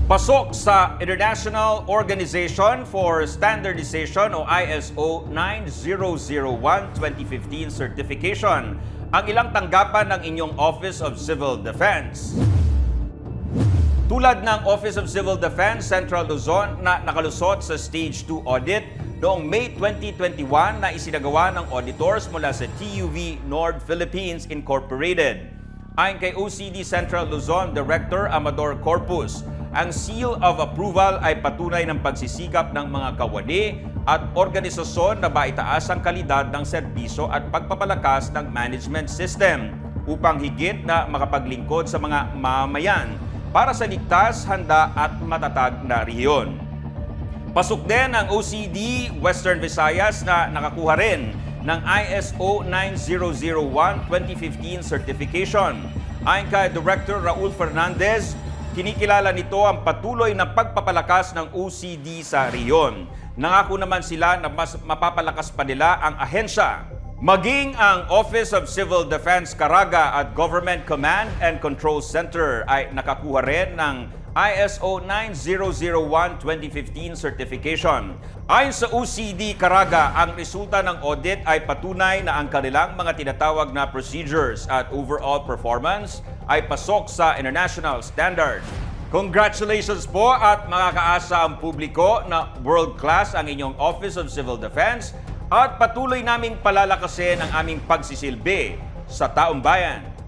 Pasok sa International Organization for Standardization o ISO 9001-2015 certification ang ilang tanggapan ng inyong Office of Civil Defense. Tulad ng Office of Civil Defense Central Luzon na nakalusot sa Stage 2 audit noong May 2021 na isinagawa ng auditors mula sa TUV Nord Philippines Incorporated. Ayon kay OCD Central Luzon Director Amador Corpus, ang seal of approval ay patunay ng pagsisikap ng mga kawani at organisasyon na maitaas ang kalidad ng serbisyo at pagpapalakas ng management system upang higit na makapaglingkod sa mga mamamayan para sa ligtas, handa at matatag na rehiyon. Pasok din ang OCD Western Visayas na nakakuha rin ng ISO 9001-2015 certification. Ayon kay Director Raul Fernandez, kinikilala nito ang patuloy na pagpapalakas ng OCD sa rehiyon. Nangako naman sila na mas mapapalakas pa nila ang ahensya. Maging ang Office of Civil Defense Caraga at Government Command and Control Center ay nakakuha rin ng ISO 9001-2015 certification. Ayon sa OCD Caraga, ang resulta ng audit ay patunay na ang kanilang mga tinatawag na procedures at overall performance ay pasok sa international standard. Congratulations po at makakaasa ang publiko na world-class ang inyong Office of Civil Defense at patuloy naming palalakasin ang aming pagsisilbi sa taong bayan.